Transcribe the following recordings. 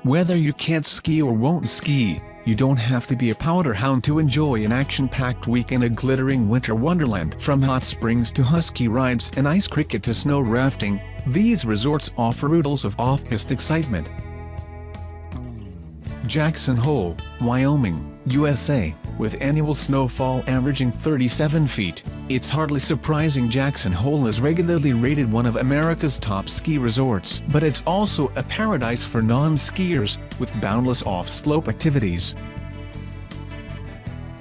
Whether you can't ski or won't ski, you don't have to be a powder hound to enjoy an action-packed week in a glittering winter wonderland. From hot springs to husky rides and ice cricket to snow rafting, these resorts offer oodles of off-piste excitement. Jackson Hole, Wyoming, USA, with annual snowfall averaging 37 feet, it's hardly surprising Jackson Hole is regularly rated one of America's top ski resorts. But it's also a paradise for non-skiers, with boundless off-slope activities.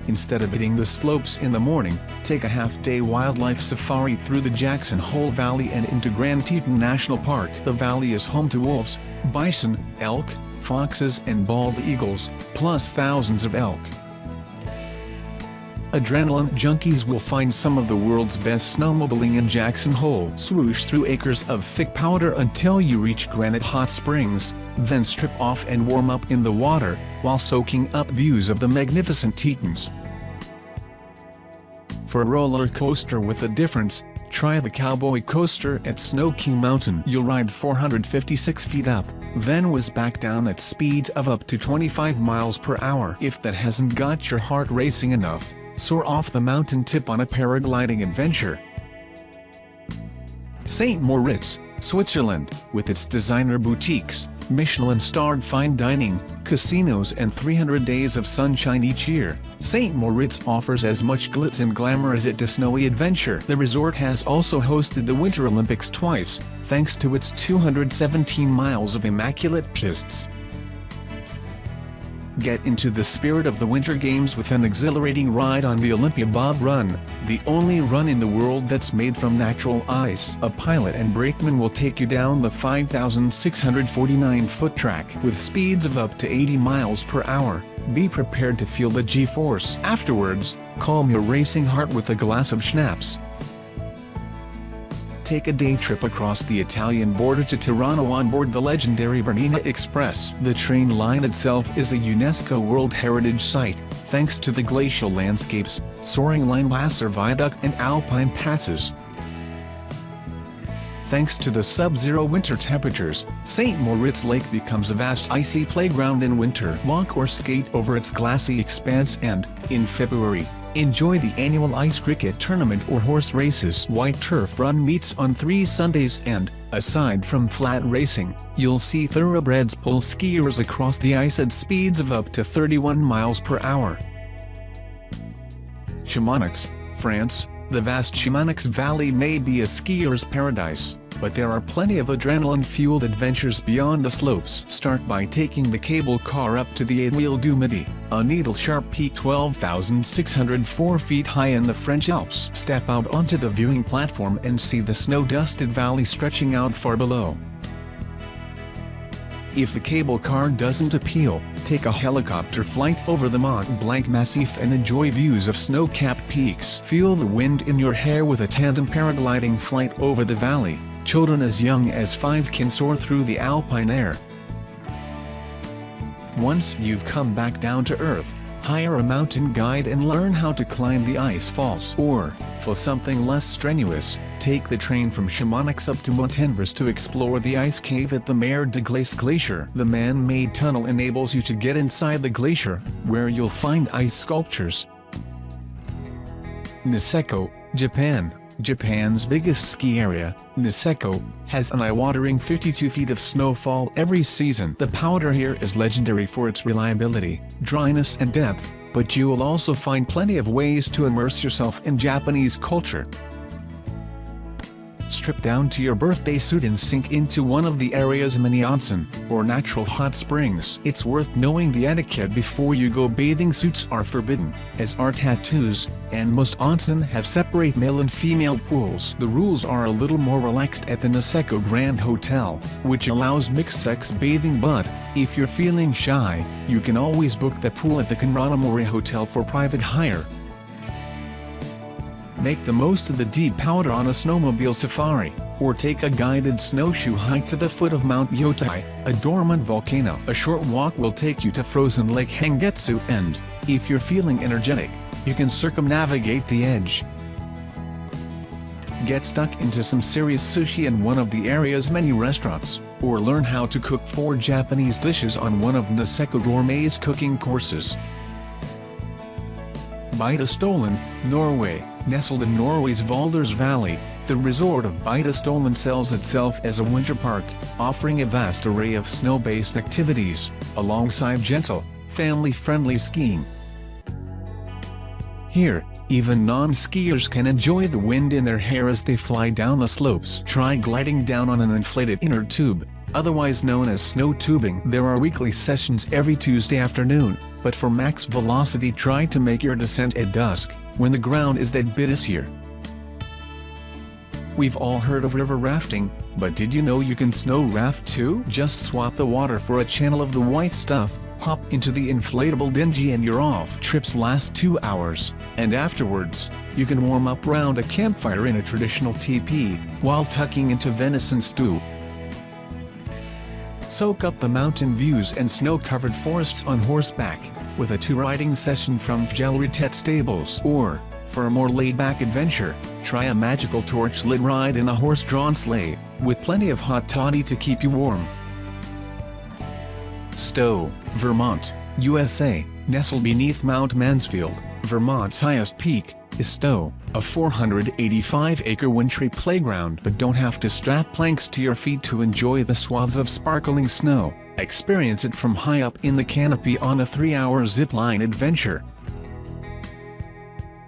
Instead of hitting the slopes in the morning, take a half-day wildlife safari through the Jackson Hole Valley and into Grand Teton National Park. The valley is home to wolves, bison, elk, foxes and bald eagles, plus thousands of elk. Adrenaline junkies will find some of the world's best snowmobiling in Jackson Hole. Swoosh through acres of thick powder until you reach Granite Hot Springs, then strip off and warm up in the water, while soaking up views of the magnificent Tetons. For a roller coaster with a difference, try the Cowboy Coaster at Snow King Mountain. You'll ride 456 feet up, then whiz back down at speeds of up to 25 miles per hour. If that hasn't got your heart racing enough, soar off the mountain tip on a paragliding adventure. St. Moritz, Switzerland, with its designer boutiques, Michelin-starred fine dining, casinos and 300 days of sunshine each year, St. Moritz offers as much glitz and glamour as it does snowy adventure. The resort has also hosted the Winter Olympics twice, thanks to its 217 miles of immaculate pistes. Get into the spirit of the Winter Games with an exhilarating ride on the Olympia Bob Run, the only run in the world that's made from natural ice. A pilot and brakeman will take you down the 5,649-foot track with speeds of up to 80 miles per hour. Be prepared to feel the G-force. Afterwards, calm your racing heart with a glass of schnapps. Take a day trip across the Italian border to Tirano on board the legendary Bernina Express. The train line itself is a UNESCO World Heritage Site, thanks to the glacial landscapes, soaring Lineweisser Viaduct and alpine passes. Thanks to the sub-zero winter temperatures, St. Moritz Lake becomes a vast icy playground in winter. Walk or skate over its glassy expanse and, in February, enjoy the annual ice cricket tournament or horse races. White Turf Run meets on 3 Sundays and, aside from flat racing, you'll see thoroughbreds pull skiers across the ice at speeds of up to 31 miles per hour. Chamonix, France. The vast Chamonix Valley may be a skier's paradise, but there are plenty of adrenaline-fueled adventures beyond the slopes. Start by taking the cable car up to the Aiguille du Midi, a needle-sharp peak 12,604 feet high in the French Alps. Step out onto the viewing platform and see the snow-dusted valley stretching out far below. If the cable car doesn't appeal, take a helicopter flight over the Mont Blanc Massif and enjoy views of snow-capped peaks. Feel the wind in your hair with a tandem paragliding flight over the valley. Children as young as 5 can soar through the alpine air. Once you've come back down to earth, hire a mountain guide and learn how to climb the ice falls. Or, for something less strenuous, take the train from Chamonix up to Montenvers to explore the ice cave at the Mer de Glace Glacier. The man-made tunnel enables you to get inside the glacier, where you'll find ice sculptures. Niseko, Japan. Japan's biggest ski area, Niseko, has an eye-watering 52 feet of snowfall every season. The powder here is legendary for its reliability, dryness and depth, but you will also find plenty of ways to immerse yourself in Japanese culture. Strip down to your birthday suit and sink into one of the area's many onsen, or natural hot springs. It's worth knowing the etiquette before you go. Bathing suits are forbidden, as are tattoos, and most onsen have separate male and female pools. The rules are a little more relaxed at the Niseko Grand Hotel, which allows mixed-sex bathing, but, if you're feeling shy, you can always book the pool at the Konranamori Hotel for private hire. Make the most of the deep powder on a snowmobile safari, or take a guided snowshoe hike to the foot of Mount Yotai, a dormant volcano. A short walk will take you to frozen Lake Hengetsu, and, if you're feeling energetic, you can circumnavigate the edge. Get stuck into some serious sushi in one of the area's many restaurants, or learn how to cook 4 Japanese dishes on one of Niseko Gourmet's cooking courses. Beitostølen, Norway. Nestled in Norway's Valdres Valley, the resort of Beitostølen sells itself as a winter park, offering a vast array of snow-based activities, alongside gentle, family-friendly skiing. Here, even non-skiers can enjoy the wind in their hair as they fly down the slopes. Try gliding down on an inflated inner tube, otherwise known as snow tubing. There are weekly sessions every Tuesday afternoon, but for max velocity try to make your descent at dusk, when the ground is that bit icier. We've all heard of river rafting, but did you know you can snow raft too? Just swap the water for a channel of the white stuff, hop into the inflatable dinghy and you're off. Trips last 2 hours, and afterwards, you can warm up round a campfire in a traditional teepee, while tucking into venison stew. Soak up the mountain views and snow-covered forests on horseback, with a 2-riding session from Fjelritet stables. Or, for a more laid-back adventure, try a magical torch-lit ride in a horse-drawn sleigh, with plenty of hot toddy to keep you warm. Stowe, Vermont, USA. Nestled beneath Mount Mansfield, Vermont's highest peak, is Stowe, a 485-acre wintry playground. But don't have to strap planks to your feet to enjoy the swaths of sparkling snow. Experience it from high up in the canopy on a 3-hour zip-line adventure.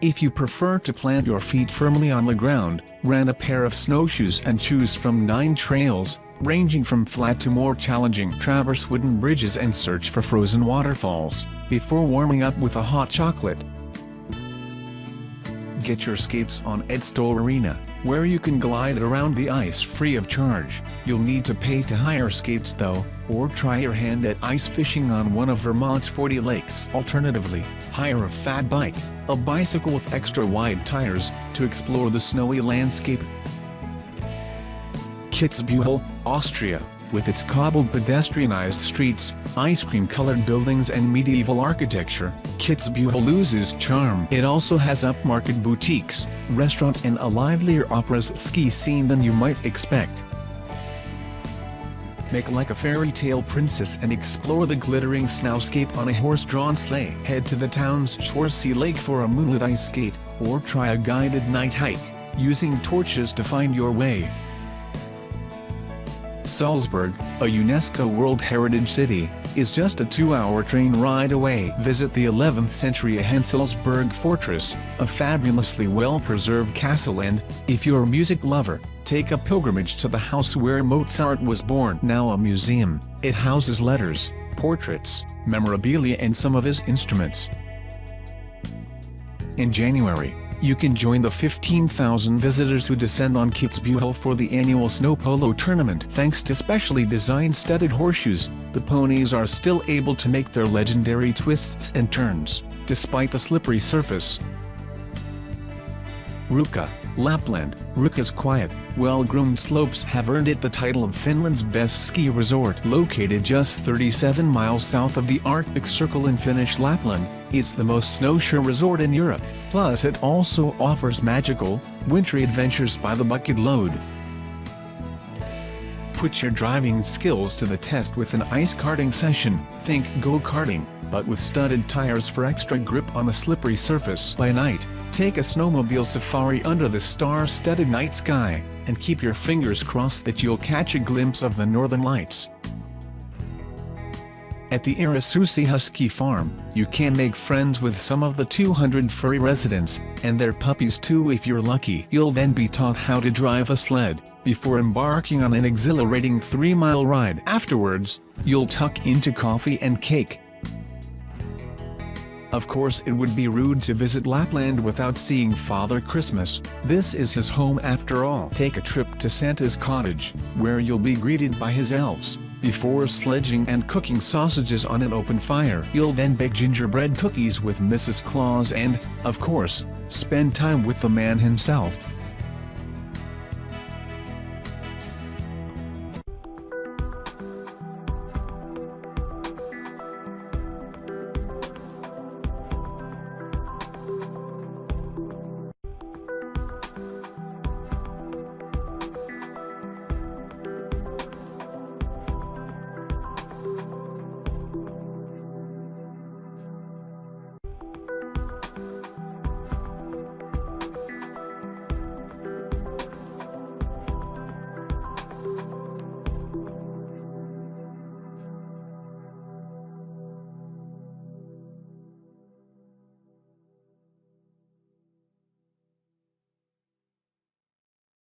If you prefer to plant your feet firmly on the ground, rent a pair of snowshoes and choose from 9 trails, ranging from flat to more challenging. Traverse wooden bridges and search for frozen waterfalls, before warming up with a hot chocolate. Get your skates on at Stowe Arena, where you can glide around the ice free of charge. You'll need to pay to hire skates though, or try your hand at ice fishing on one of Vermont's 40 lakes. Alternatively, hire a fat bike, a bicycle with extra wide tires, to explore the snowy landscape. Kitzbühel, Austria, with its cobbled pedestrianized streets, ice cream-colored buildings and medieval architecture, Kitzbühel loses charm. It also has upmarket boutiques, restaurants and a livelier opera's ski scene than you might expect. Make like a fairy tale princess and explore the glittering snowscape on a horse-drawn sleigh. Head to the town's Schwarzsee Lake for a moonlit ice skate, or try a guided night hike, using torches to find your way. Salzburg, a UNESCO World Heritage City, is just a 2-hour train ride away. Visit the 11th century Hohensalzburg Fortress, a fabulously well-preserved castle, and, if you're a music lover, take a pilgrimage to the house where Mozart was born. Now a museum, it houses letters, portraits, memorabilia and some of his instruments. In January, you can join the 15,000 visitors who descend on Kitzbühel for the annual snow polo tournament. Thanks to specially designed studded horseshoes, the ponies are still able to make their legendary twists and turns, despite the slippery surface. Ruka, Lapland. Ruka's quiet, well-groomed slopes have earned it the title of Finland's best ski resort. Located just 37 miles south of the Arctic Circle in Finnish Lapland, it's the most snowshoe resort in Europe. Plus it also offers magical, wintry adventures by the bucket load. Put your driving skills to the test with an ice karting session. Think go-karting, but with studded tires for extra grip on a slippery surface. By night, take a snowmobile safari under the star-studded night sky, and keep your fingers crossed that you'll catch a glimpse of the northern lights. At the Irasusi Husky Farm, you can make friends with some of the 200 furry residents, and their puppies too if you're lucky. You'll then be taught how to drive a sled, before embarking on an exhilarating 3-mile ride. Afterwards, you'll tuck into coffee and cake. Of course it would be rude to visit Lapland without seeing Father Christmas. This is his home after all. Take a trip to Santa's cottage, where you'll be greeted by his elves, before sledging and cooking sausages on an open fire. You'll then bake gingerbread cookies with Mrs. Claus and, of course, spend time with the man himself.